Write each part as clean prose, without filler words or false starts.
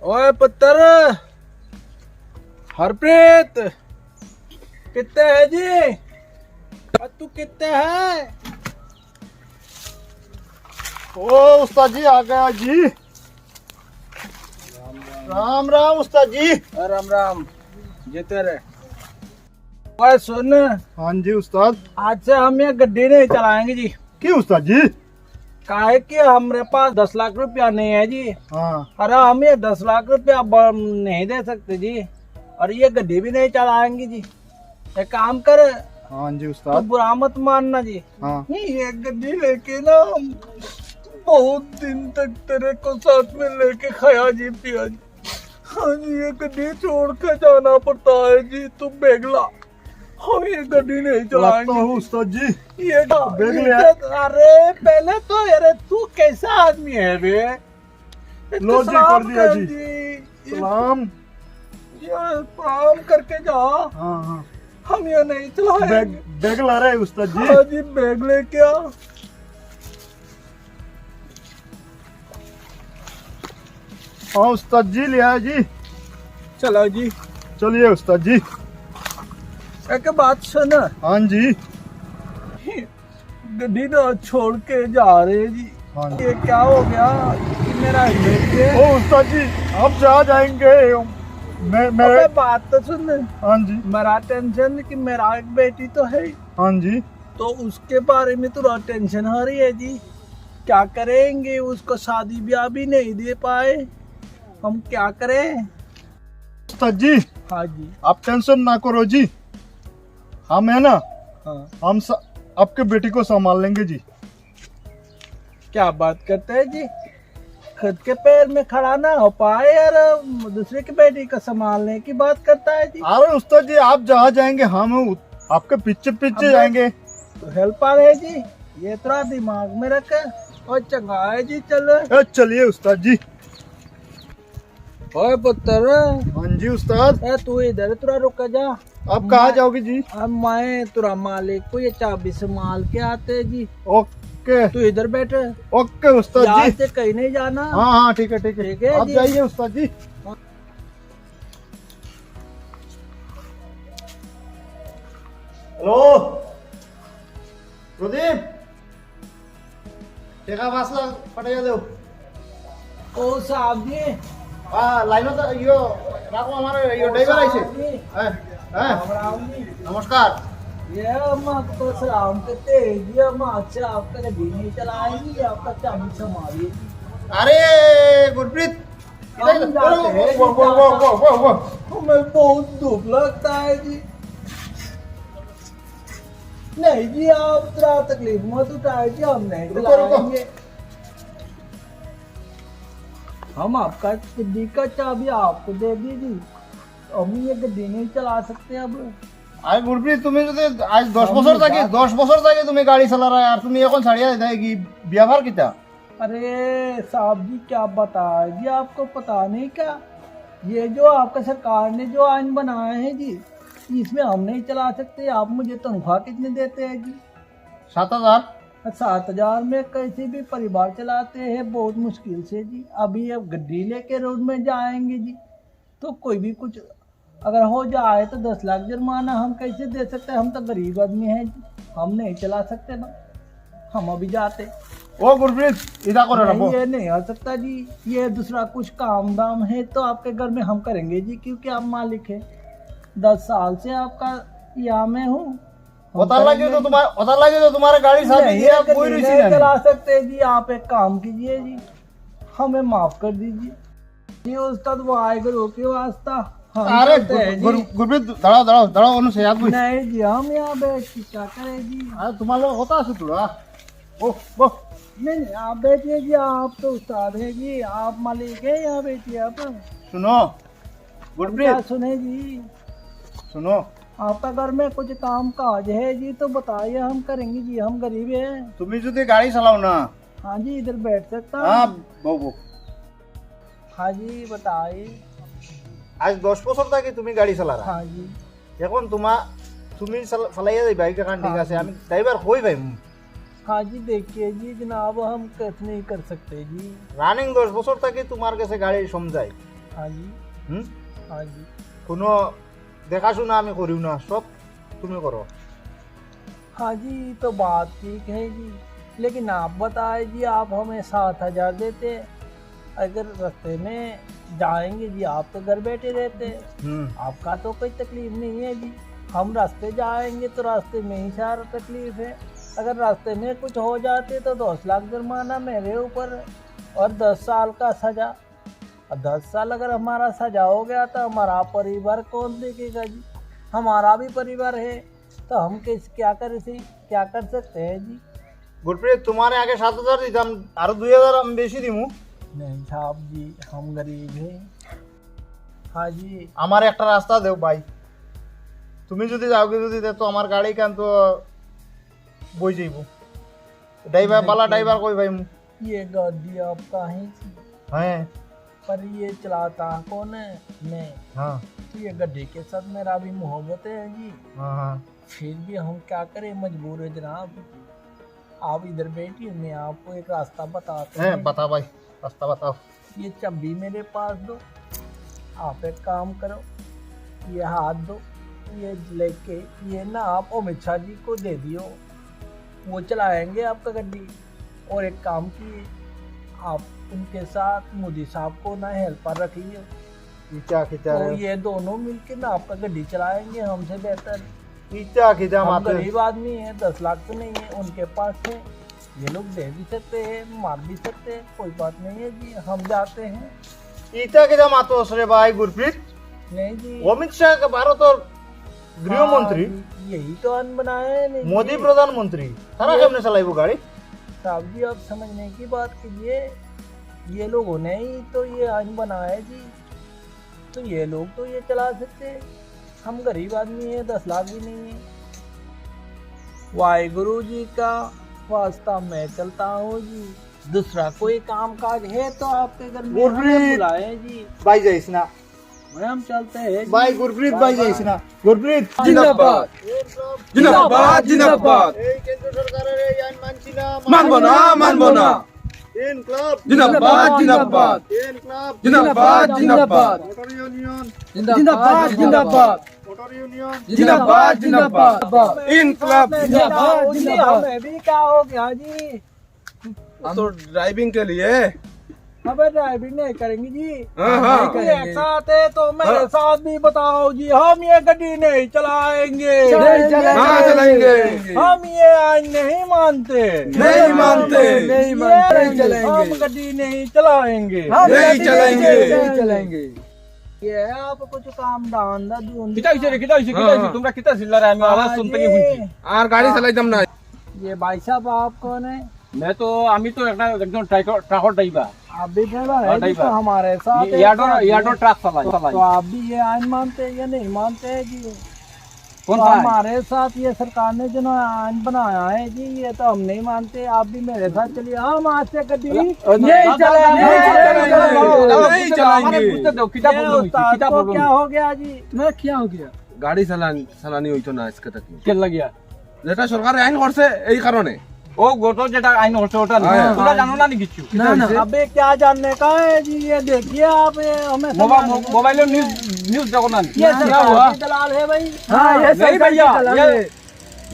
ओए पुत्र हरप्रीत कितने है जी? तू कितने है? ओ उस्ताद जी आ गया जी। राम राम उस्ताद जी। राम राम जीते रहे। ओए सुन, हाँ जी उस्ताद। आज से हम ये गड्डी नहीं चलाएंगे जी। क्यों उस्ताद जी? काहे कि हमारे पास 10 लाख रुपया नहीं है जी। हाँ अरे हम ये 10 लाख रुपया नहीं दे सकते जी, और ये गड्डी भी नहीं चलाएंगे जी। एक काम कर, हाँ जी तो उस्ताद। बुरा मत मानना जी। हाँ ये गड्डी लेके ना हम बहुत दिन तक तेरे को साथ में लेके खाया जी पिया जी। हाँ जी, ये गड्डी छोड़ के जाना पड़ता है जी। तू बेगला, हम ये गड्डी नहीं लगता चलाएंगे। हूँ उस्ताद जी। ये बेग ले अरे पहले तो यार तू कैसा आदमी है बे? लो जी, सलाम कर दिया कर जी। सलाम। ये प्रणाम करके जा। हाँ हाँ हम ये नहीं चलाएंगे। बैग बैग ला रहे हैं उस्ताद जी। हाँ जी, बैग लेके आ। हाँ उस्ताद जी ले आया जी। चलो जी। चलिए उस्ताद जी। एक बात सुन, हाँ जी। गड्डी ना छोड़ के जा रहे जी। हाँ जी। ये क्या हो गया कि मेरा बेटे? ओ उस्ताद जी आप जा जाएंगे। मैं अबे बात तो सुन। हाँ जी। मेरा टेंशन कि मेरा एक बेटी तो है, हाँ जी। तो उसके बारे में तो टेंशन हो रही है जी। क्या करेंगे? उसको शादी ब्याह भी नहीं दे पाए, हम क्या करें? उस्ताद जी हाँ जी। आप टेंशन ना करो जी। हम है ना, हाँ, आपके बेटी को संभाल लेंगे जी। क्या बात करते हैं जी? खुद के पैर में खड़ा ना हो पाए यार, दूसरे की बेटी को संभालने की बात करता है जी। अरे उस्ताद जी आप जहाँ जाएंगे हम आपके पीछे पीछे जाएंगे। तो हेल्पर है जी, ये थोड़ा दिमाग में रख। और चंगा है जी, चलो। चलिए उस्ताद जी। ओए पुत्र, हाँ जी उस्ताद। तू इधर थोड़ा रुक जा। आप कहाँ जाओगे जी? अब मैं तुरा मालिक को ये चाबी संभाल के आते जी। ओके तू इधर बैठ, ओके उस्ताद यहाँ जी। से कहीं नहीं जाना। हाँ हाँ ठीक है ठीक ठीक है, है आप जी। जाइए उस्ताद जी। हेलो प्रदीप टेका वासला पटेगा दो। ओ साहब जी, लाइन तो यो राखो हमारे यो ड्राइवर आई साहब जी, राम राम जी। नमस्कार। ये हम आपको सलाम करते हैं जी। हम आज आपका गड्डी नहीं चलाएंगे, आपका चाबी संभालिए। अरे गुरप्रीत हम जाते हैं जी, हमें बहुत दुख लगता है जी। नहीं जी, आप थोड़ा तकलीफ मत उठाए जी, हम नहीं रुको, रुको। चलाएंगे। हम आपका गड्डी का चाबी आपको दे दी जी, हम ये गड्डी नहीं चला सकते अब। अरे गुरप्रीत तुम्ही आज 10 বছর तुम्ही गाडी चला रहा यार। तुम्ही এখন ছাড়িয়া দেয় ব্যবহার কিতা? अरे साहब जी, क्या बताए जी आपको, पता नहीं क्या ये जो आपका सरकार ने जो आइन बनाया है जी, इसमें हम नहीं चला सकते। आप मुझे तनख्वाह कितने देते हैं जी? 7,000। 7,000 में कैसे भी परिवार चलाते हैं बहुत मुश्किल से जी। अभी अब गड्डी लेके रोड में जाएंगे जी, तो कोई भी कुछ अगर हो जाए तो 10 लाख जुर्माना हम कैसे दे सकते हैं? हम तो गरीब आदमी हैं जी, हम नहीं चला सकते ना। हम अभी जाते ओ गुरप्रीत इधर करो नहीं, रखो। ये नहीं हो सकता जी। ये दूसरा कुछ काम दाम है तो आपके घर में हम करेंगे जी, क्योंकि आप मालिक है। 10 साल से आपका यहाँ में हूँ। पता लगे तो तुम्हारे गाड़ी साथ नहीं, है, ये कोई गड्डी रुचि नहीं नहीं। चला सकते जी। आप एक काम कीजिए जी, हमें माफ कर दीजिए जी। उस्ताद वाहेगुरु के वास्ता हम अरे करते हैं जी। गुरप्रीत दड़ो ओनु से याद नहीं जी, हम यहाँ बैठ के क्या करें जी? अरे तुम्हारा होता है थोड़ा। ओ वो नहीं नहीं, आप बैठिए जी, आप तो उस्ताद है जी, आप मालिक है, यहाँ बैठिए आप। सुनो क्या गुरप्रीत सुने जी? सुनो, आपका घर में कुछ काम काज है जी तो बताइए, हम करेंगे जी। हम गरीब हैं। तुम्ही जो गाड़ी चलाओ ना। हाँ जी, इधर बैठ सकता हाँ हूँ। वो हाँ जी बताइए। आज 10 বছর থেকে তুমি গাড়ি চালা हाँ जी। এখন তুমি চালাইয়া যাইবা এই কারণ ঠিক আছে আমি ড্রাইভার হই ভাই। हाँ जी देखिए जी जनाब, हम कुछ नहीं कर सकते जी। রানিং 10 বছর থেকে তোমার কাছে গাড়ি সমঝাই हाँ जी হুম हाँ जी কোনো দেখাশোনা আমি করিও না, সব তুমি করো। हाँ जी तो बात ठीक है जी, लेकिन आप बताए जी, आप हमें 7,000 देते, अगर रास्ते में जाएंगे जी आप तो घर बैठे रहते, হুম आपका तो कोई तकलीफ नहीं है जी। हम रास्ते जाएंगे तो रास्ते में ही सारा तकलीफ है, अगर रास्ते में कुछ हो जाते तो 10 लाख जुर्माना मेरे ऊपर और 10 साल का सजा। और 10 साल अगर हमारा सजा हो गया तो हमारा परिवार कौन देखेगा जी? हमारा भी परिवार है, तो हम क्या कर सकते हैं जी? গুরপ্রীত তোমার আগে 7,000 দিতাম, আরো 2,000 আমি বেশি দিমু। नहीं साहब जी, हम गरीब हैं। हाँ जी আমার একটা রাস্তা দেও ভাই, তুমি যদি যাও যদি দে তো আমার গাড়ি কেন তো বই যাইব। ড্রাইভার বালা ড্রাইভার কই ভাই? ये गाड़ी आपका है जी, হ্যাঁ पर ये चलाता कौन है? मैं। হ্যাঁ तो ये गड्ढे के साथ मेरा भी मोहब्बत है जी, হ্যাঁ হ্যাঁ फिर भी हम क्या करें, मजबूर है जनाब। आप इधर बैठिए, मैं आपको एक रास्ता बताते হ্যাঁ हैं। বাতা ভাই, রাস্তা বাতাও। ये चाबी मेरे पास दो, आप एक काम करो, ये हाथ दो, ये लेके ये ना आप अमित शाह जी को दे दियो, वो चलाएंगे आपका गड्डी। और एक काम किए, आप उनके साथ मोदी साहब को ना हेल्पर रखिए, खींचा खींचा तो ये दोनों मिलके ना आपका गड्डी चलाएंगे हमसे बेहतर। खींचा खींचा हम माते। गरीब आदमी है, 10 लाख तो नहीं है, उनके पास है, ये लोग दे भी सकते हैं, मार भी सकते हैं, कोई बात नहीं है जी, हम जाते हैं। खींचा खींचा मातो रे भाई गुरप्रीत। नहीं जी, অমিত শাহ ভারতের গৃহমন্ত্রী, हाँ, यही तो अन बनाए हैं। नहीं মোদি जी, প্রধানমন্ত্রী, তারা কেমনে চালাইবো গাড়ি? साहब जी आप समझने की बात कीजिए, ये लोगों ने ही तो ये आइन बनाया है जी, तो ये लोग तो ये चला सकते हैं, हम गरीब आदमी है, 10 लाख भी नहीं है। वाहिगुरु जी का वास्ता मैं चलता हूँ जी, दूसरा कोई काम काज है तो आपके घर में हमें गुरप्रीत। बुलाए जी, ভাই যাইস না हम चलते हैं जी। ভাই, গুরপ্রীত ভাই যাইস না। গুরপ্রীত জিন্দাবাদ জিন্দাবাদ জিন্দাবাদ এই কেন্দ্র সরকারের এই আইন মানছি না, মানবো না মানবো না ইনকলাব জিন্দাবাদ জিন্দাবাদ ইনকলাব জিন্দাবাদ জিন্দাবাদ মোটর ইউনিয়ন জিন্দাবাদ জিন্দাবাদ মোটর ইউনিয়ন जिंदाबाद जिंदाबाद इनकलाब जिंदाबाद जिंदाबाद। हमें भी क्या हो गया जी? तो ड्राइविंग के लिए हमें ड्राइविंग नहीं करेंगे जी, हाँ, हाँ। हम एक साथ है तो मेरे साथ भी बताओ जी, हम ये गड्डी नहीं चलाएंगे, हाँ चलाएंगे हम ये आइन नहीं मानते, नहीं मानते नहीं ये हम गड्डी नहीं चलाएंगे, नहीं चलाएंगे ये आप कुछ काम दांदा दून তোমরা কিতা চিল্লারে আমি আওয়াজ শুনতে কি শুনছি আর গাড়ি চালাইতাম না ये भाई साहब आप कौन है? আমি তো একটা একজন ট্রাকর ড্রাইভার आप भी ड्राइवर है जी, ड्राइवर। तो हमारे साथ एक ইয়াডো साथ ইয়াডো है। ট্রাক চালাই तो आप भी ये आइन मानते हैं या नहीं मानते हैं जी? कौन तो सा आइन? हमारे साथ ये सरकार ने जो आइन बनाया है जी, ये तो हम नहीं मानते, आप भी मेरे साथ चलिए, हम आज से कभी नहीं नहीं चलाएंगे বুঝতে দাও কিতা ये প্রবলেম उस्ताद কিতা को প্রবলেম क्या हो गया जी? তোমার কি हो गया গাড়ি চালানি হইতো না আজকে থাকি কে লাগিয়া যেটা সরকার আইন করছে এই কারণে ও গত যেটা আইন হচ্ছে ওটা না হ্যাঁ। তোমরা জানো না নি কিছু अबे क्या जानने का है जी, ये देखिए आप, ये हमें মোবাইলে নিউজ দেখো না ये क्या सरकार हुआ की दलाल है भाई। नहीं भैया ये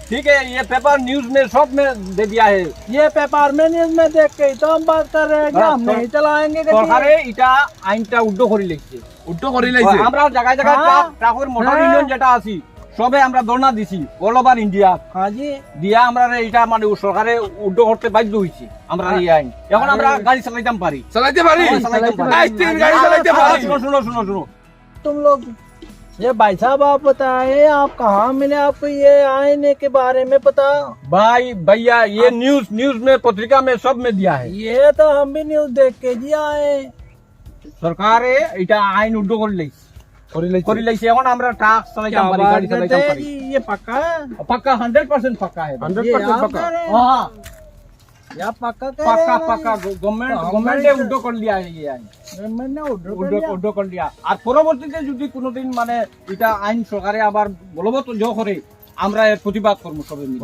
ठीक है, ये पेपर न्यूज में सब में दे दिया है ये पेपर में न्यूज में देख के ही तो हम बात कर रहे हैं कि हाँ, हम नहीं चलाएंगे गड्डी। সরকারে এটা আইনটা উদ্যোগ করে লিখছে উল্টো করে লাইছে আমরা জায়গায় জায়গায় হ্যাঁ। ট্রাকের মোটর ইউনিয়ন যেটা আছি সবে আমরা ধর্ণা দিছি অল ওভার ইন্ডিয়া हाँ जी, দিয়া আমরা এটা মানে সরকারে উদ্যোগ করতে বাধ্য হইছি আমরা এই আইন এখন আমরা গাড়ি চালাইতাম পারি চালাইতে পারি চালাইতে পারি। আজ তিন গাড়ি চালাইতে পারি শুনো শুনো শুনো শুনো तुम लोग ये भाई साहब आप बताए आप कहाँ मिले, आपको ये आईने के बारे में पता? भाई भैया ये न्यूज में पत्रिका में सब में दिया है ये तो हम भी न्यूज देख के जी आए। সরকারে এটা আইন উদ্যোগ করে লাইছে করে লাইছে এখন আমরা ট্রাক চালাইতাম পারি গাড়ি करते চালাইতাম हैं পারি जी, ये पक्का है? पक्का 100% पक्का है 100% आप पक्का कह रहे हैं? हाँ या पक्का कह पक्का रहे हैं? पक्का गवर्नमेंट ने उद्योग कर लिया है ये आईन गवर्नमेंट ने order कर लिया। উদ্যোগ कर लिया আর পরবর্তীতে যদি কোনোদিন মানে এটা আইন সরকারে আবার বলবৎ করে আমরা এর প্রতিবাদ করব সবাই মিলে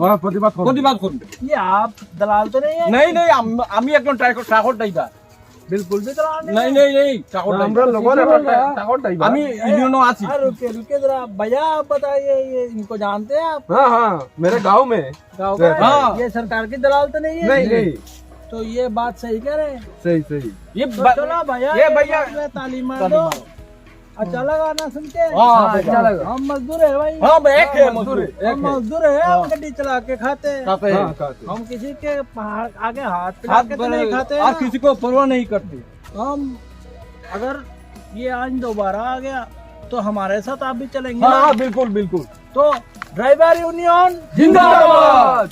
প্রতিবাদ করব ये आप दलाल तो नहीं है? नहीं नहीं আমি একজন ট্রাকর ড্রাইভার बिल्कुल भी चलाने नहीं नहीं नहीं चाकोर আমরা লগর টাকর ড্রাইভার আমি ইউনিয়নও আছি रुके जरा भैया आप बताइए ये इनको जानते हैं आप हाँ हाँ मेरे गांव में गाँव का है? हाँ। ये सरकार की दलाल तो नहीं है नहीं नहीं तो ये बात सही कह रहे हैं सही सही ये तो चलो भैया ये भैया तालीम दो अच्छा लगा ना सुन के हाँ, अच्छा लगा। हम मजदूर है भाई हाँ एक है मजदूर हम मजदूर है हम गड्डी चला के खाते हैं खाते हाँ हैं खाते हम किसी के पहाड़ आगे हाथ हाथ फैला के तो नहीं खाते और किसी को परवाह नहीं करते हम अगर ये आज दोबारा आ गया तो हमारे साथ आप भी चलेंगे हाँ ना? हाँ बिल्कुल बिल्कुल तो ड्राइवर यूनियन जिंदाबाद